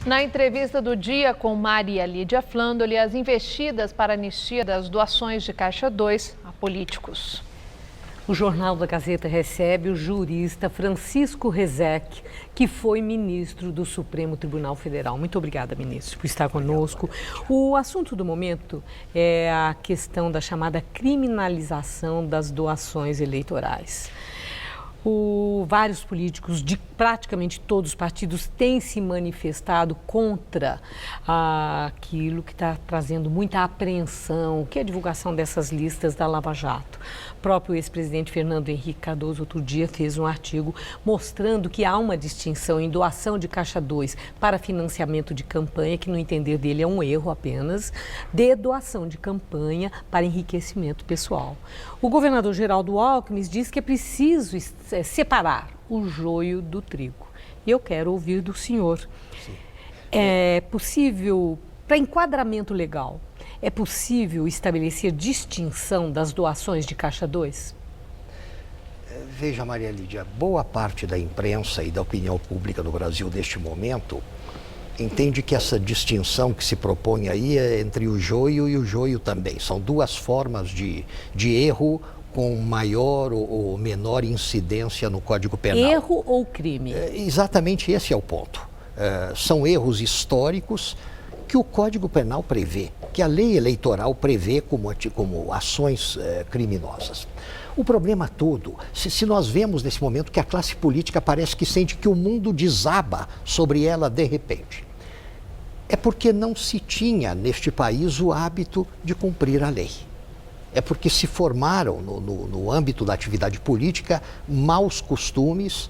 Na entrevista do dia com Maria Lídia Flandoli, as investidas para a anistia das doações de Caixa 2 a políticos. O Jornal da Gazeta recebe o jurista Francisco Rezec, que foi ministro do Supremo Tribunal Federal. Muito obrigada, ministro, por estar conosco. O assunto do momento é a questão da chamada criminalização das doações eleitorais. Vários políticos de praticamente todos os partidos têm se manifestado contra aquilo que está trazendo muita apreensão, que é a divulgação dessas listas da Lava Jato. O próprio ex-presidente Fernando Henrique Cardoso, outro dia, fez um artigo mostrando que há uma distinção em doação de Caixa 2 para financiamento de campanha, que no entender dele é um erro apenas, de doação de campanha para enriquecimento pessoal. O governador Geraldo Alckmin diz que é preciso separar o joio do trigo. E eu quero ouvir do senhor. Sim. É possível, para enquadramento legal, é possível estabelecer distinção das doações de Caixa 2? Veja, Maria Lídia, boa parte da imprensa e da opinião pública no Brasil neste momento entende que essa distinção que se propõe aí é entre o joio e o joio também. São duas formas de erro com maior ou menor incidência no Código Penal. Erro ou crime? Exatamente esse é o ponto. São erros históricos que o Código Penal prevê, que a lei eleitoral prevê como ações criminosas. O problema todo, se nós vemos nesse momento que a classe política parece que sente que o mundo desaba sobre ela de repente, é porque não se tinha neste país o hábito de cumprir a lei. É porque se formaram no âmbito da atividade política maus costumes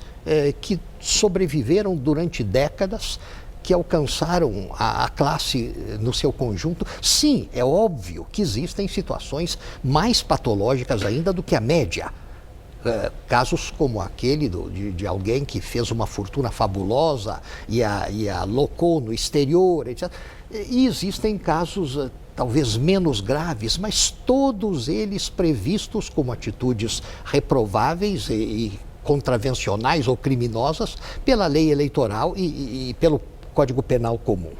que sobreviveram durante décadas, que alcançaram a classe no seu conjunto. Sim, é óbvio que existem situações mais patológicas ainda do que a média. Casos como aquele de alguém que fez uma fortuna fabulosa e a alocou no exterior, etc. E existem casos talvez menos graves, mas todos eles previstos como atitudes reprováveis e contravencionais ou criminosas pela lei eleitoral e pelo Código Penal comum.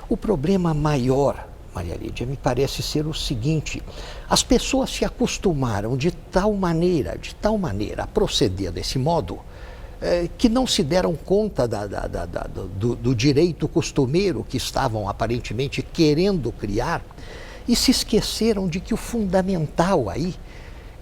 O problema maior, Maria Lídia, me parece ser o seguinte: as pessoas se acostumaram de tal maneira a proceder desse modo, que não se deram conta do direito costumeiro que estavam aparentemente querendo criar e se esqueceram de que o fundamental aí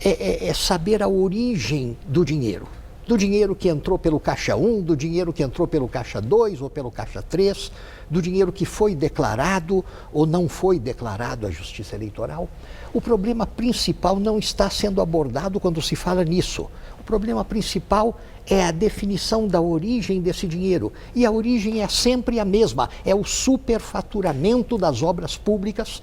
é saber a origem do dinheiro. Do dinheiro que entrou pelo Caixa 1, do dinheiro que entrou pelo Caixa 2 ou pelo Caixa 3, do dinheiro que foi declarado ou não foi declarado à Justiça Eleitoral. O problema principal não está sendo abordado quando se fala nisso. O problema principal é a definição da origem desse dinheiro. E a origem é sempre a mesma, é o superfaturamento das obras públicas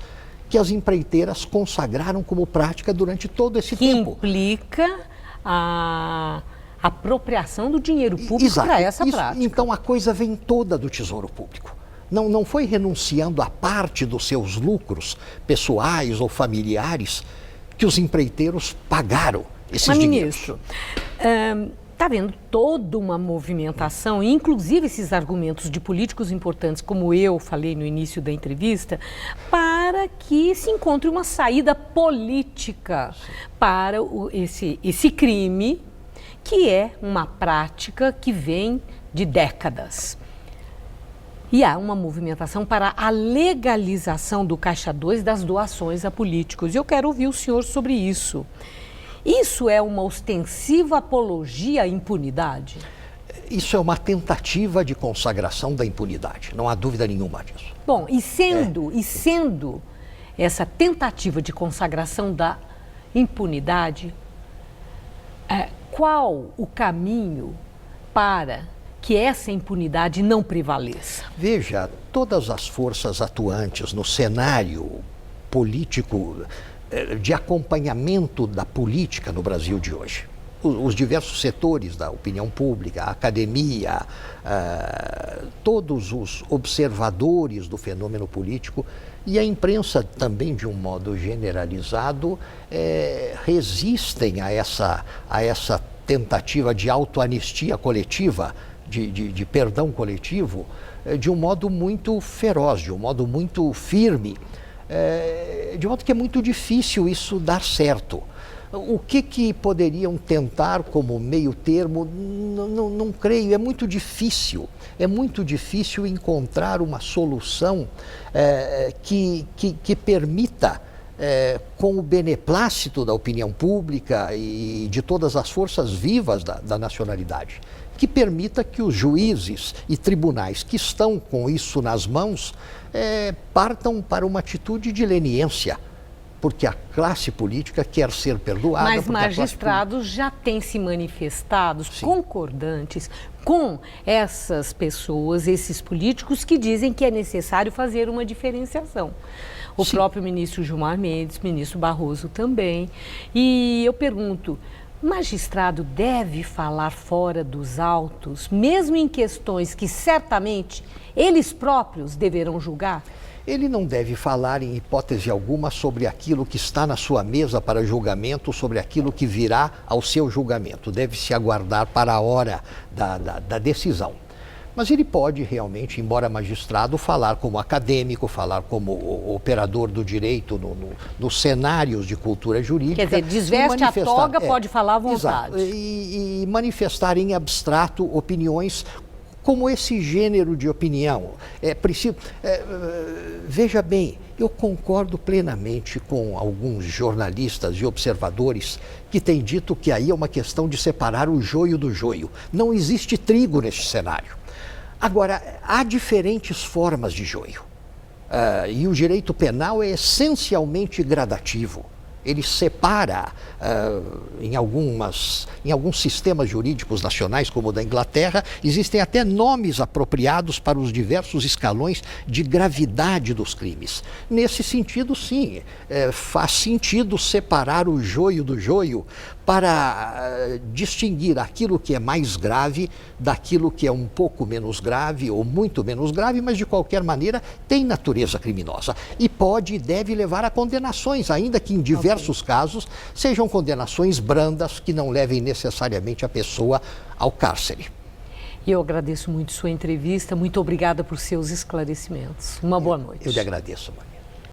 que as empreiteiras consagraram como prática durante todo esse tempo. Que implica a apropriação do dinheiro público para essa prática. Então a coisa vem toda do Tesouro Público. Não foi renunciando a parte dos seus lucros pessoais ou familiares que os empreiteiros pagaram esses dinheiros. Ministro, está havendo toda uma movimentação, inclusive esses argumentos de políticos importantes, como eu falei no início da entrevista, para que se encontre uma saída política para esse crime, que é uma prática que vem de décadas. E há uma movimentação para a legalização do Caixa 2 das doações a políticos. E eu quero ouvir o senhor sobre isso. Isso é uma ostensiva apologia à impunidade? Isso é uma tentativa de consagração da impunidade, não há dúvida nenhuma disso. Bom, e sendo essa tentativa de consagração da impunidade, qual o caminho para que essa impunidade não prevaleça? Veja, todas as forças atuantes no cenário político de acompanhamento da política no Brasil de hoje, os diversos setores da opinião pública, a academia, todos os observadores do fenômeno político e a imprensa também, de um modo generalizado, resistem a essa tentativa de autoanistia coletiva de perdão coletivo de um modo muito feroz, de um modo muito firme, de modo que é muito difícil isso dar certo. O que poderiam tentar como meio termo, não creio, é muito difícil encontrar uma solução que permita, com o beneplácito da opinião pública e de todas as forças vivas da nacionalidade, que permita que os juízes e tribunais que estão com isso nas mãos partam para uma atitude de leniência, porque a classe política quer ser perdoada. Mas magistrados já têm se manifestado concordantes com essas pessoas, esses políticos que dizem que é necessário fazer uma diferenciação. O próprio ministro Gilmar Mendes, ministro Barroso também. E eu pergunto, o magistrado deve falar fora dos autos, mesmo em questões que certamente eles próprios deverão julgar? Ele não deve falar em hipótese alguma sobre aquilo que está na sua mesa para julgamento, sobre aquilo que virá ao seu julgamento. Deve se aguardar para a hora da decisão. Mas ele pode realmente, embora magistrado, falar como acadêmico, falar como operador do direito nos cenários de cultura jurídica. Quer dizer, desveste a toga, pode falar à vontade. Exato, e manifestar em abstrato opiniões como esse gênero de opinião. Veja bem, eu concordo plenamente com alguns jornalistas e observadores que têm dito que aí é uma questão de separar o joio do joio. Não existe trigo neste cenário. Agora, há diferentes formas de joio. E o direito penal é essencialmente gradativo. Ele separa, em alguns sistemas jurídicos nacionais, como o da Inglaterra, existem até nomes apropriados para os diversos escalões de gravidade dos crimes. Nesse sentido, sim, faz sentido separar o joio do joio para distinguir aquilo que é mais grave daquilo que é um pouco menos grave ou muito menos grave, mas de qualquer maneira tem natureza criminosa e pode e deve levar a condenações, ainda que em diversos casos sejam condenações brandas que não levem necessariamente a pessoa ao cárcere. Eu agradeço muito sua entrevista, muito obrigada por seus esclarecimentos. Uma boa noite. Eu lhe agradeço, Maria.